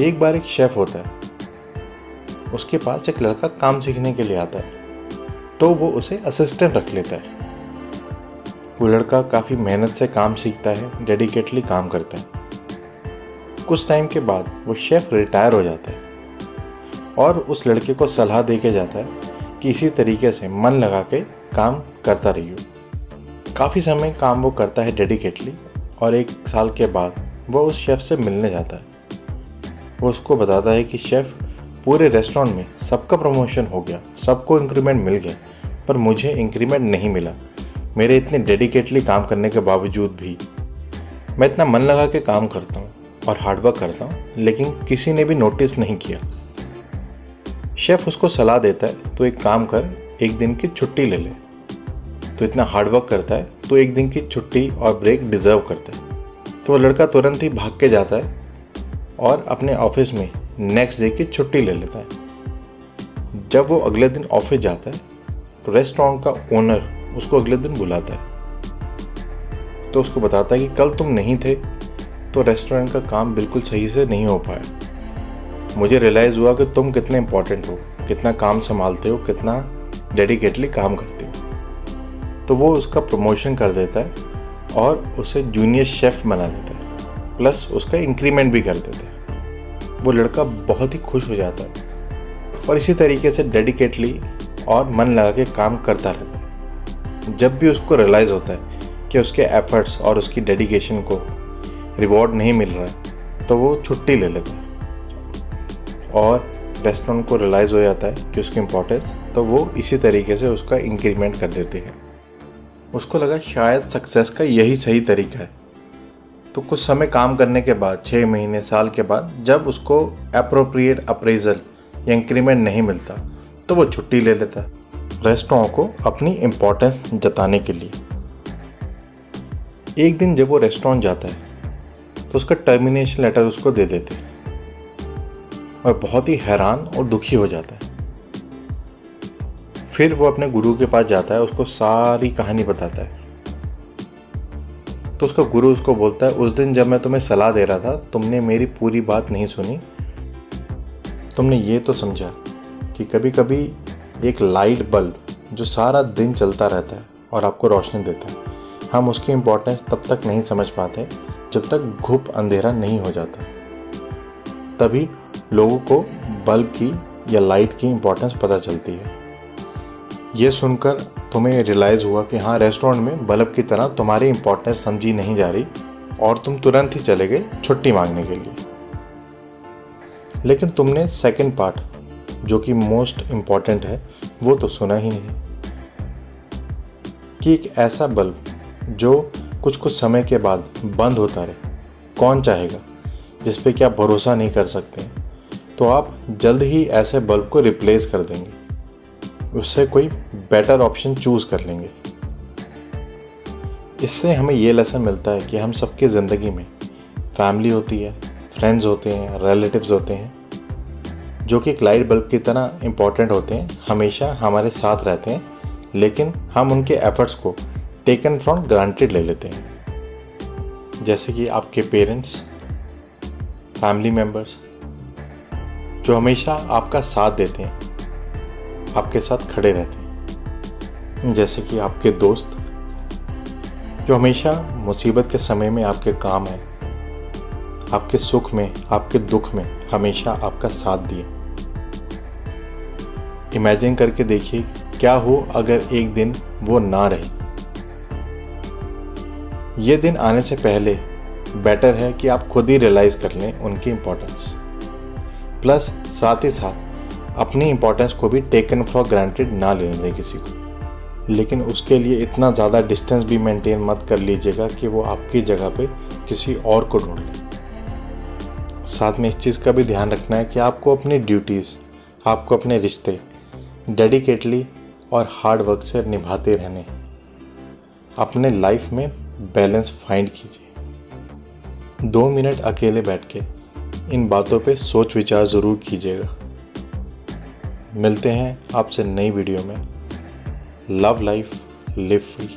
एक बार एक शेफ़ होता है, उसके पास एक लड़का काम सीखने के लिए आता है, तो वो उसे असिस्टेंट रख लेता है। वो लड़का काफ़ी मेहनत से काम सीखता है, डेडिकेटली काम करता है। कुछ टाइम के बाद वो शेफ़ रिटायर हो जाता है और उस लड़के को सलाह दे के जाता है कि इसी तरीके से मन लगा के काम करता रहियो। काफ़ी समय काम वो करता है डेडिकेटली और 1 साल के बाद वो उस शेफ़ से मिलने जाता है। वो उसको बताता है कि शेफ़, पूरे रेस्टोरेंट में सबका प्रमोशन हो गया, सबको इंक्रीमेंट मिल गया, पर मुझे इंक्रीमेंट नहीं मिला। मेरे इतने डेडिकेटली काम करने के बावजूद भी, मैं इतना मन लगा के काम करता हूँ और हार्डवर्क करता हूँ, लेकिन किसी ने भी नोटिस नहीं किया। शेफ़ उसको सलाह देता है, तो एक काम कर, 1 दिन की छुट्टी ले ले। तो इतना हार्डवर्क करता है तो 1 दिन की छुट्टी और ब्रेक डिज़र्व करता है। तो वो लड़का तुरंत ही भाग के जाता है और अपने ऑफिस में नेक्स्ट डे की छुट्टी ले लेता है। जब वो अगले दिन ऑफिस जाता है तो रेस्टोरेंट का ओनर उसको अगले दिन बुलाता है, तो उसको बताता है कि कल तुम नहीं थे तो रेस्टोरेंट का काम बिल्कुल सही से नहीं हो पाया। मुझे रियलाइज़ हुआ कि तुम कितने इम्पोर्टेंट हो, कितना काम संभालते हो, कितना डेडिकेटली काम करते हो। तो वो उसका प्रमोशन कर देता है और उसे जूनियर शेफ़ बना देता है, प्लस उसका इंक्रीमेंट भी कर देता है। वो लड़का बहुत ही खुश हो जाता है और इसी तरीके से डेडिकेटली और मन लगा के काम करता रहता है। जब भी उसको रियलाइज़ होता है कि उसके एफर्ट्स और उसकी डेडिकेशन को रिवॉर्ड नहीं मिल रहा है, तो वो छुट्टी ले लेता है और रेस्टोरेंट को रियलाइज़ हो जाता है कि उसकी इम्पोर्टेंस, तो वो इसी तरीके से उसका इंक्रीमेंट कर देते हैं। उसको लगा शायद सक्सेस का यही सही तरीका है। तो कुछ समय काम करने के बाद, 6 महीने, साल के बाद, जब उसको एप्रोप्रिएट अप्रेजल या इंक्रीमेंट नहीं मिलता, तो वो छुट्टी ले लेता है रेस्टोरेंट को अपनी इम्पोर्टेंस जताने के लिए। एक दिन जब वो रेस्टोरेंट जाता है तो उसका टर्मिनेशन लेटर उसको दे देते हैं और बहुत ही हैरान और दुखी हो जाता है। फिर वो अपने गुरु के पास जाता है, उसको सारी कहानी बताता है। तो उसका गुरु उसको बोलता है, उस दिन जब मैं तुम्हें सलाह दे रहा था, तुमने मेरी पूरी बात नहीं सुनी। तुमने ये तो समझा कि कभी कभी एक लाइट बल्ब जो सारा दिन चलता रहता है और आपको रोशनी देता है, हम उसकी इम्पोर्टेंस तब तक नहीं समझ पाते जब तक घुप अंधेरा नहीं हो जाता। तभी लोगों को बल्ब की या लाइट की इम्पोर्टेंस पता चलती है। ये सुनकर तुम्हें रियलाइज़ हुआ कि हाँ, रेस्टोरेंट में बल्ब की तरह तुम्हारी इम्पोर्टेंस समझी नहीं जा रही और तुम तुरंत ही चले गए छुट्टी मांगने के लिए। लेकिन तुमने सेकंड पार्ट, जो कि मोस्ट इम्पॉर्टेंट है, वो तो सुना ही नहीं, कि एक ऐसा बल्ब जो कुछ कुछ समय के बाद बंद होता रहे, कौन चाहेगा, जिस पे कि आप भरोसा नहीं कर सकते, तो आप जल्द ही ऐसे बल्ब को रिप्लेस कर देंगे, उससे कोई बेटर ऑप्शन चूज़ कर लेंगे। इससे हमें ये लेसन मिलता है कि हम सबकी ज़िंदगी में फैमिली होती है, फ्रेंड्स होते हैं, रिलेटिव्स होते हैं, जो कि एक लाइट बल्ब की तरह इम्पॉर्टेंट होते हैं, हमेशा हमारे साथ रहते हैं, लेकिन हम उनके एफर्ट्स को टेकन फॉर ग्रांटेड ले लेते हैं। जैसे कि आपके पेरेंट्स, फैमिली मेम्बर्स जो हमेशा आपका साथ देते हैं, आपके साथ खड़े रहते हैं। जैसे कि आपके दोस्त जो हमेशा मुसीबत के समय में आपके काम है, आपके सुख में, आपके दुख में हमेशा आपका साथ दिए। इमेजिन करके देखिए क्या हो अगर एक दिन वो ना रहे। ये दिन आने से पहले बेटर है कि आप खुद ही रियलाइज़ कर लें उनकी इम्पोर्टेंस, प्लस साथ ही साथ अपनी इम्पोर्टेंस को भी टेकन फॉर ग्रांटेड ना लेने दें किसी को। लेकिन उसके लिए इतना ज़्यादा डिस्टेंस भी मेंटेन मत कर लीजिएगा कि वो आपकी जगह पे किसी और को ढूंढ ले। साथ में इस चीज़ का भी ध्यान रखना है कि आपको अपनी ड्यूटीज़, आपको अपने रिश्ते डेडिकेटली और हार्ड वर्क से निभाते रहने। अपने लाइफ में बैलेंस फाइंड कीजिए। 2 मिनट अकेले बैठ के इन बातों पे सोच विचार ज़रूर कीजिएगा। मिलते हैं आपसे नई वीडियो में। Love life, live free.